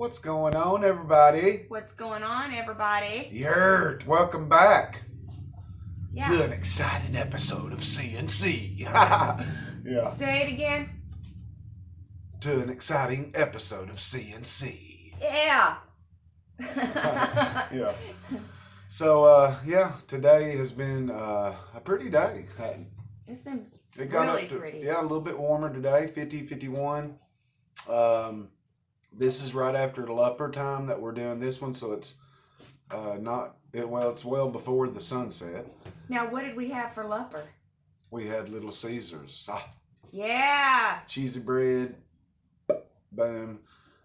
What's going on, everybody? What's going on, everybody? Yert, welcome back Yeah. to an exciting episode of C&C. Yeah. Say it again. To an exciting episode of C&C. Yeah. Yeah. So, today has been a pretty day. It's been It got really up to, pretty. Yeah, a little bit warmer today, 50, 51. This is right after the upper time that we're doing this one, so it's it's well before the sunset. Now, what did we have for Lupper? We had Little Caesars. Yeah. Cheesy bread. Boom.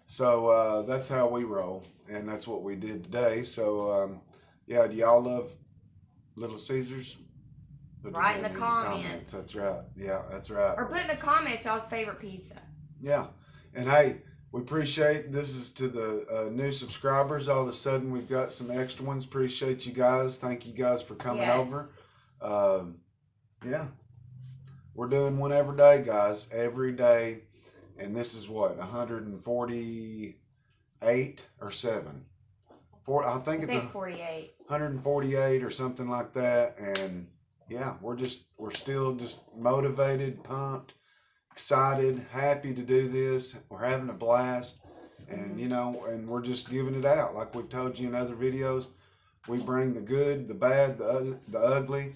So that's how we roll, and that's what we did today. So, do y'all love Little Caesars? Write in the comments. That's right. Yeah, that's right. Or put in the comments y'all's favorite pizza. Yeah. And hey, we appreciate, this is to the new subscribers. All of a sudden, we've got some extra ones. Appreciate you guys. Thank you guys for coming over. We're doing one every day, guys. Every day. And this is what, 148 or 7? I think it's 48. 148 or something like that. And yeah, we're still just motivated, pumped, excited, happy to do this. We're having a blast, and and we're just giving it out. Like we've told you in other videos, we bring the good, the bad, the ugly,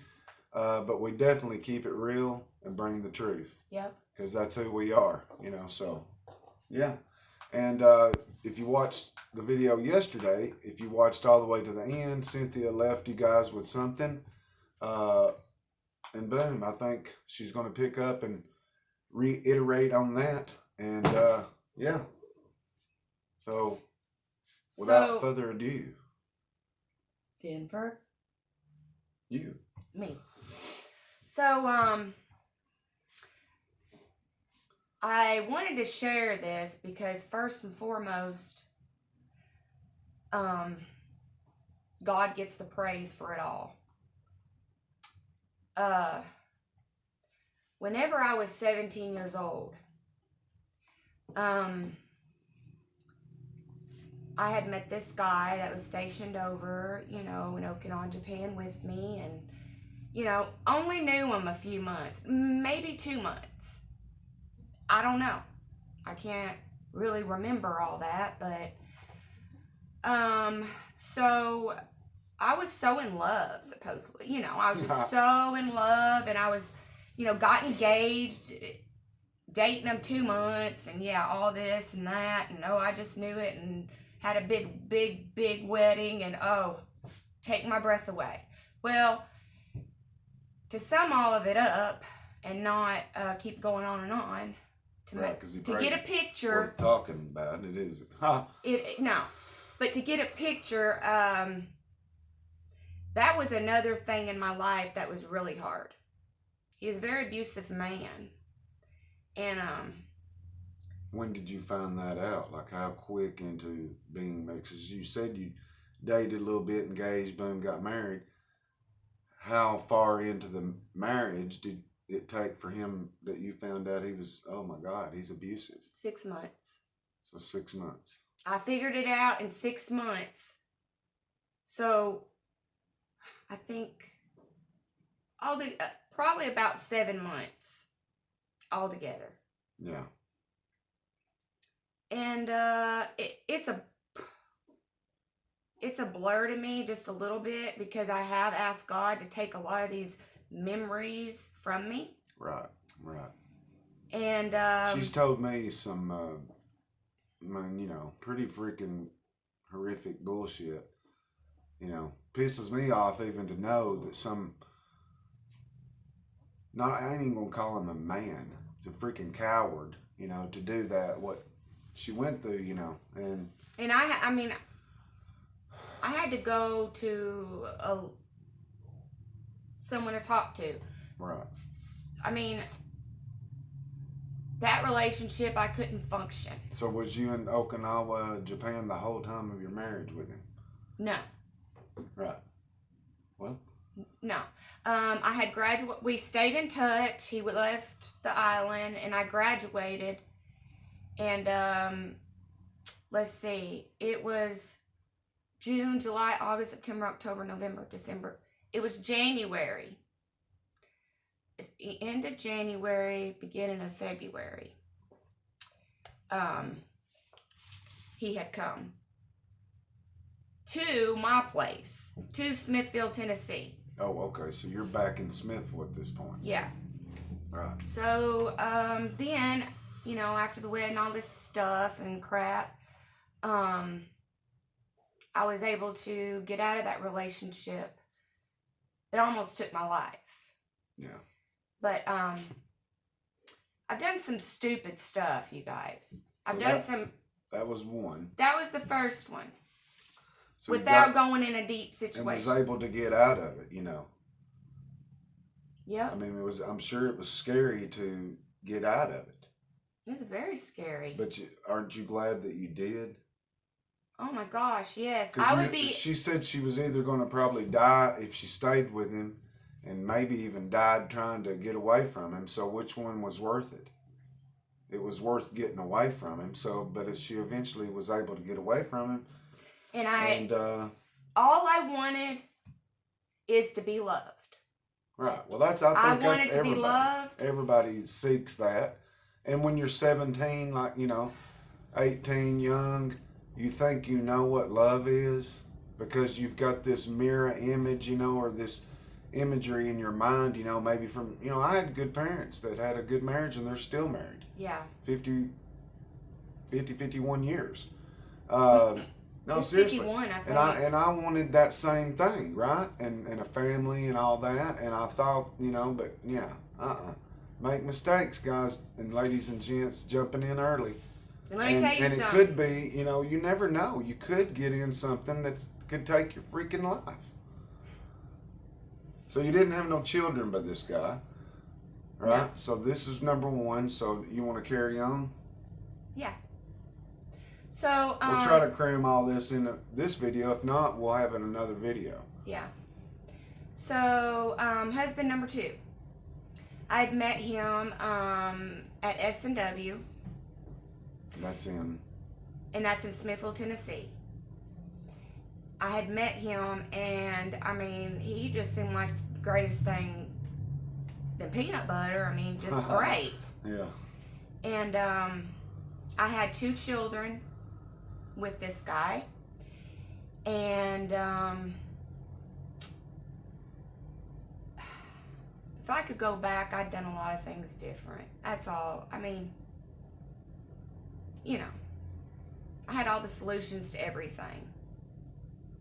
but we definitely keep it real and bring the truth. Yep. Because that's who we are, so yeah. And if you watched the video yesterday, if you watched all the way to the end, Cynthia left you guys with something, and boom, I think she's going to pick up and reiterate on that. And so without further ado, Denver, me. So I wanted to share this because first and foremost, God gets the praise for it all. Whenever I was 17 years old, I had met this guy that was stationed over, in Okinawa, Japan with me, and, only knew him a few months, maybe 2 months. I don't know. I can't really remember all that, but, so I was so in love, supposedly, I was just so in love, and I was, got engaged, dating him 2 months, and all this and that, and I just knew it, and had a big wedding, and take my breath away. Well, to sum all of it up and not keep going on and on, to get a picture. Worth talking about it, is it? No, but to get a picture, that was another thing in my life that was really hard. He was a very abusive man, and when did you find that out? Like, how quick into being, because you said you dated a little bit, engaged, boom, got married. How far into the marriage did it take for him that you found out he was, oh my God, he's abusive? 6 months. So 6 months. I figured it out in 6 months. So I think probably about 7 months altogether. Yeah. And it's a blur to me just a little bit, because I have asked God to take a lot of these memories from me. Right. And she's told me some, pretty freaking horrific bullshit. Pisses me off even to know that I ain't even gonna call him a man. It's a freaking coward, to do that. What she went through, and I had to go to someone to talk to. Right. That relationship, I couldn't function. So was you in Okinawa, Japan, the whole time of your marriage with him? No. Right. Well? No. I had graduated. We stayed in touch. He left the island, and I graduated. And let's see, it was June, July, August, September, October, November, December. It was January. At the end of January, beginning of February. He had come to my place, to Smithfield, Tennessee. Oh, okay. So you're back in Smithville at this point. Yeah. Right. So, then, you know, after the wedding, all this stuff and crap, I was able to get out of that relationship. It almost took my life. Yeah. But, I've done some stupid stuff, you guys. That was one. That was the first one. So without going in a deep situation. And was able to get out of it, you know. Yep. I mean, I'm sure it was scary to get out of it. It was very scary. But aren't you glad that you did? Oh my gosh, yes. She said she was either going to probably die if she stayed with him, and maybe even died trying to get away from him. So which one was worth it? It was worth getting away from him. So, but she eventually was able to get away from him. And all I wanted is to be loved. Right. Well, I think that's everybody. To be loved. Everybody seeks that. And when you're 17, like, you know, 18, young, you think you know what love is because you've got this mirror image, you know, or this imagery in your mind, you know, maybe from, you know, I had good parents that had a good marriage and they're still married. Yeah. 51 years. No, seriously. 51, I think. And I wanted that same thing, right? And a family and all that. And I thought, you know, but yeah, make mistakes, guys and ladies and gents, jumping in early. Let me tell you something. And it could be, you know, you never know. You could get in something that could take your freaking life. So you didn't have no children by this guy, right? No. So this is number one. So you want to carry on? Yeah. So we'll try to cram all this in this video. If not, we'll have it in another video. Yeah. So husband number 2. I'd met him at S&W. That's in Smithfield, Tennessee. I had met him, and I mean, he just seemed like the greatest thing than peanut butter. I mean, just great. Yeah. And I had 2 children with this guy, and if I could go back, I'd done a lot of things different. That's all. I mean, you know, I had all the solutions to everything.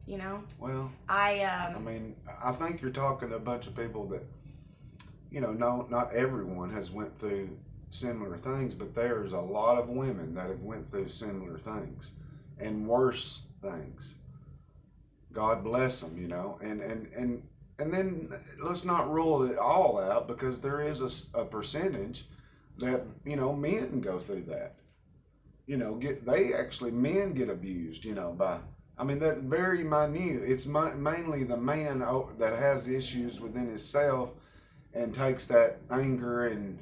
You know? Well, I mean, I think you're talking to a bunch of people that, you know, not everyone has went through similar things, but there's a lot of women that have went through similar things and worse things. God bless them, you know, and then let's not rule it all out, because there is a percentage that, you know, men go through that. You know, men get abused, you know, by, I mean, that very minute. It's mainly the man that has issues within himself and takes that anger and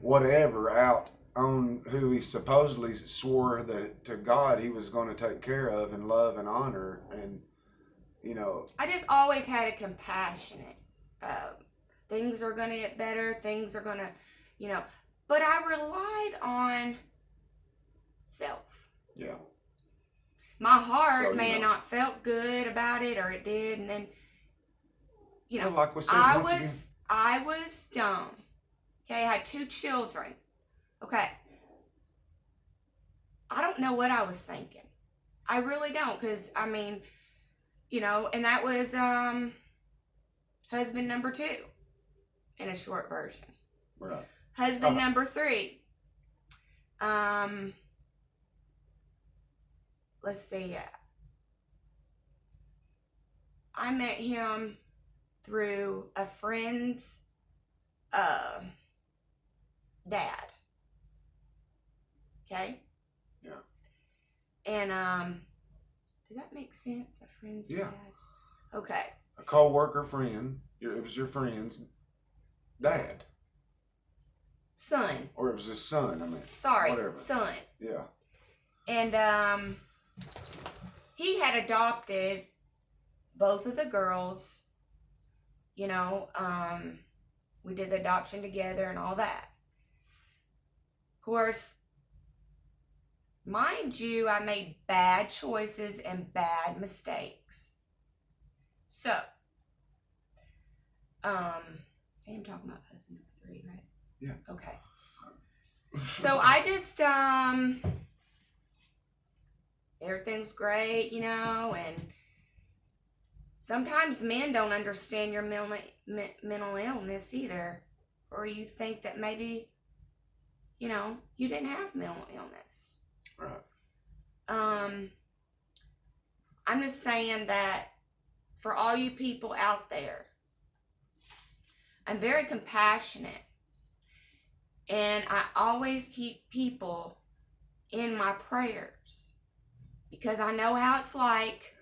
whatever out on who he supposedly swore that to God he was going to take care of and love and honor. And, you know, I just always had a compassionate, things are going to get better, things are going to, you know, but I relied on self. Yeah. My heart may have not felt good about it, or it did, and then, you know, like we said, I was dumb. Okay, I had 2 children. Okay. I don't know what I was thinking. I really don't, because, I mean, you know, and that was husband number 2 in a short version. Right. Husband number 3. Let's see. I met him through a friend's dad. Okay? Yeah. And does that make sense? A friend's dad? Okay. A co-worker friend. It was your friend's dad. Son. Or it was his son, I mean. Sorry, whatever. son. Yeah. And he had adopted both of the girls. You know, we did the adoption together and all that. Of course, mind you, I made bad choices and bad mistakes. So, I'm talking about husband number 3, right? Yeah. Okay. So I just, everything's great, you know, and sometimes men don't understand your mental illness either. Or you think that maybe, you know, you didn't have mental illness. Right. I'm just saying that for all you people out there, I'm very compassionate. And I always keep people in my prayers. Because I know how it's like.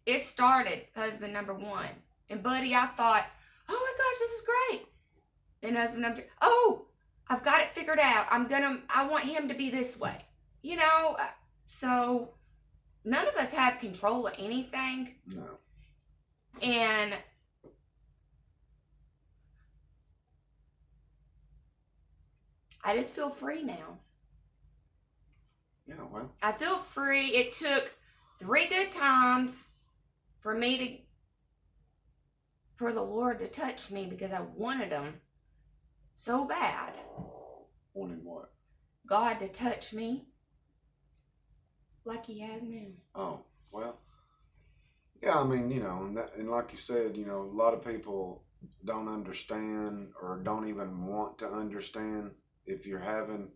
It started husband number 1. And buddy, I thought, oh my gosh, this is great. Then husband number 2, oh, I've got it figured out. I want him to be this way. You know, so none of us have control of anything. No. And I just feel free now. Yeah, well. I feel free. It took 3 good times for the Lord to touch me because I wanted him so bad. Wanted what? God to touch me like he has now. Oh, well. Yeah, I mean, you know, and like you said, you know, a lot of people don't understand or don't even want to understand if you're having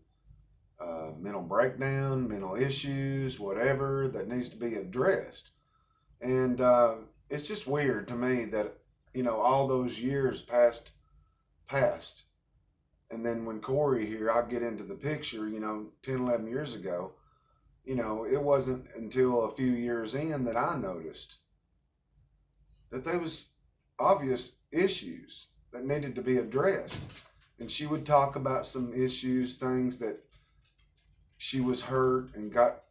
mental breakdown, mental issues, whatever that needs to be addressed. And it's just weird to me that, you know, all those years passed. And then when Corey here, I get into the picture, you know, 10, 11 years ago, you know, it wasn't until a few years in that I noticed that there was obvious issues that needed to be addressed. And she would talk about some issues, things that she was hurt and got,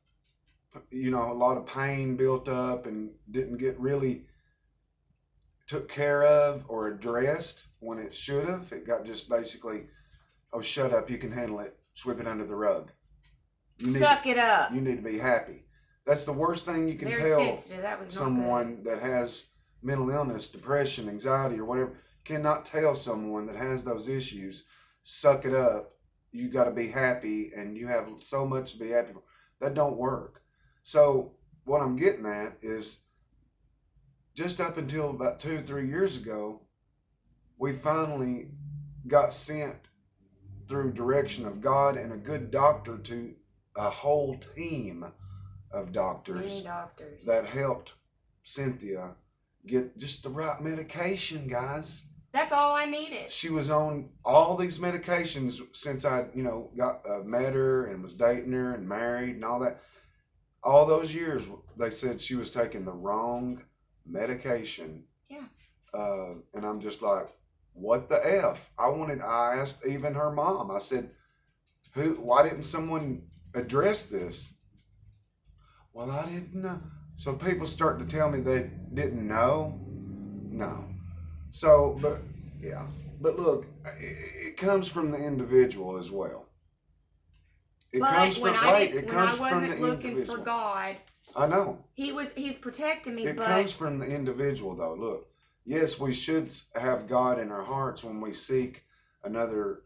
you know, a lot of pain built up and didn't get really took care of or addressed when it should have. It got just basically, oh, shut up, you can handle it, sweep it under the rug. Suck it up. You need to be happy. That's the worst thing you can tell someone that has mental illness, depression, anxiety, or whatever. Cannot tell someone that has those issues, suck it up, you got to be happy, and you have so much to be happy for. That don't work. So what I'm getting at is just up until about 2 or 3 years ago, we finally got sent through direction of God and a good doctor to a whole team of doctors that helped Cynthia get just the right medication, guys. That's all I needed. She was on all these medications since I, you know, got met her and was dating her and married and all that. All those years, they said she was taking the wrong medication. Yeah. And I'm just like, what the F? I asked even her mom. I said, why didn't someone address this? Well, I didn't know. So people start to tell me they didn't know. No. So, but look, it comes from the individual as well. When I wasn't looking for God, I know. He's protecting me. It comes from the individual, though. Look, yes, we should have God in our hearts when we seek another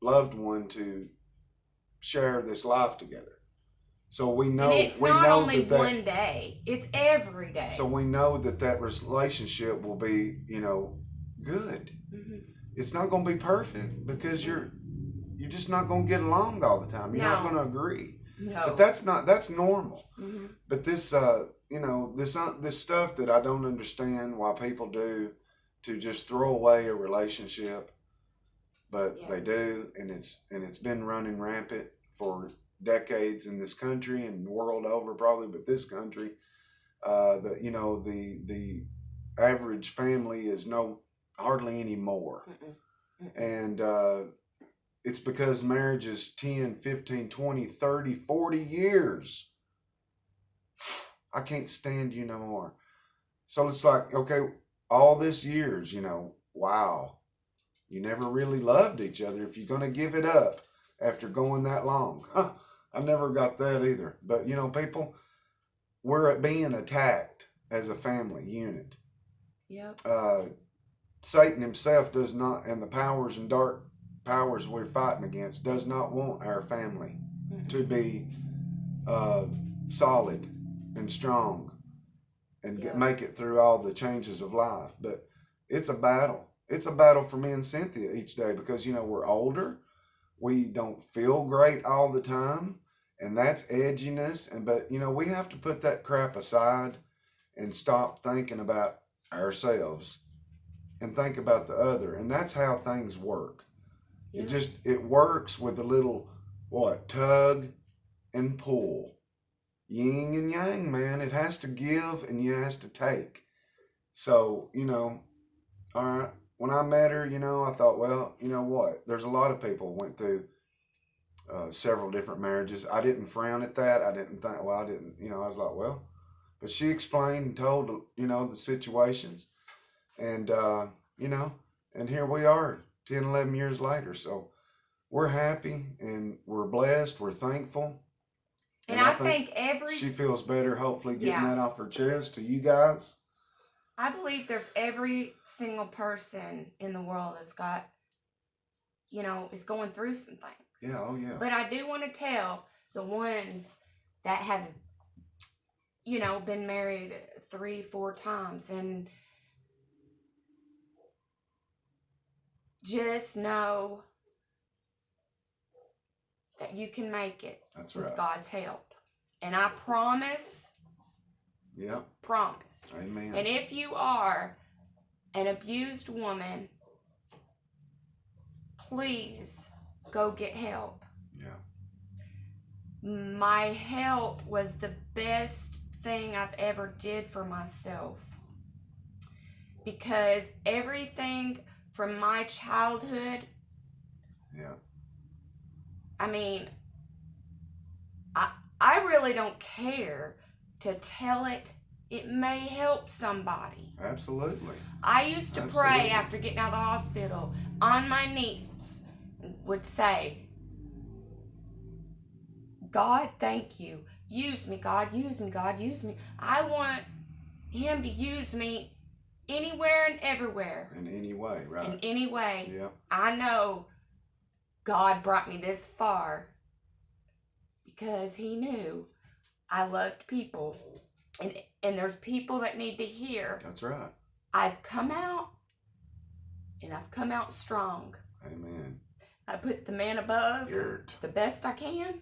loved one to share this life together. So we know, and it's not only one day; it's every day. So we know that relationship will be, you know, good. Mm-hmm. It's not going to be perfect because you're just not going to get along all the time. You're not going to agree. No. But that's normal. Mm-hmm. But this, you know, this stuff that I don't understand why people do to just throw away a relationship, but they do, and it's been running rampant for decades in this country and the world over probably, but this country, the average family is hardly any more. Mm-mm. Mm-mm. And it's because marriage is 10, 15, 20, 30, 40 years. I can't stand you no more. So it's like, okay, all this years, wow, you never really loved each other if you're going to give it up after going that long. I never got that either. But, people, we're being attacked as a family unit. Yep. Satan himself does not, and the powers and dark powers we're fighting against, does not want our family to be solid and strong and make it through all the changes of life. But it's a battle. It's a battle for me and Cynthia each day because, we're older. We don't feel great all the time. And that's edginess. But we have to put that crap aside and stop thinking about ourselves and think about the other. And that's how things work. Yeah. It works with a little, tug and pull. Yin and yang, man. It has to give and it has to take. So, all right. When I met her, I thought, well, you know what? There's a lot of people went through several different marriages. I didn't frown at that. I didn't think, I was like, well, but she explained and told, the situations. And, and here we are 10, 11 years later. So we're happy and we're blessed. We're thankful. And I think she feels better, hopefully, getting that off her chest to you guys. I believe there's every single person in the world that's got, is going through some things. Yeah, oh yeah. But I do want to tell the ones that have, been married 3-4 times, and just know that you can make it. That's with right. God's help. And I promise. Yep. Promise. Amen. And if you are an abused woman, please go get help. Yeah. My help was the best thing I've ever did for myself. Because everything from my childhood, I really don't care to tell it. It may help somebody. Absolutely. I used to pray after getting out of the hospital on my knees, would say, God, thank you. Use me, God. Use me, God. Use me. I want him to use me anywhere and everywhere. In any way, right? In any way. Yeah. I know God brought me this far because he knew I loved people. And there's people that need to hear. That's right. I've come out, and I've come out strong. Amen. I put the man above Yert. the best I can.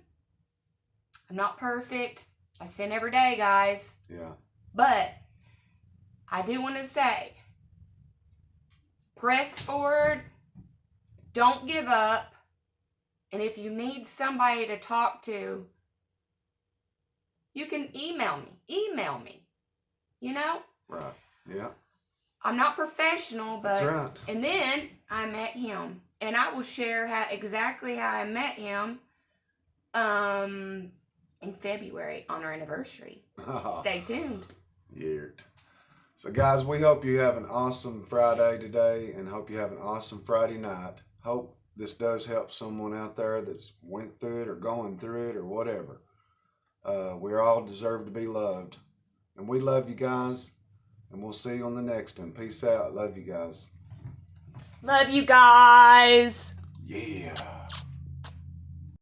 I'm not perfect. I sin every day, guys. Yeah. But I do want to say, press forward. Don't give up. And if you need somebody to talk to, you can email me. Right. Yeah. I'm not professional, but that's right. And then I met him, and I will share exactly how I met him in February on our anniversary. Stay tuned. Yert. So guys, we hope you have an awesome Friday today, and hope you have an awesome Friday night. Hope this does help someone out there that's went through it or going through it or whatever. We all deserve to be loved. And we love you guys. And we'll see you on the next one. Peace out. Love you guys. Love you guys. Yeah.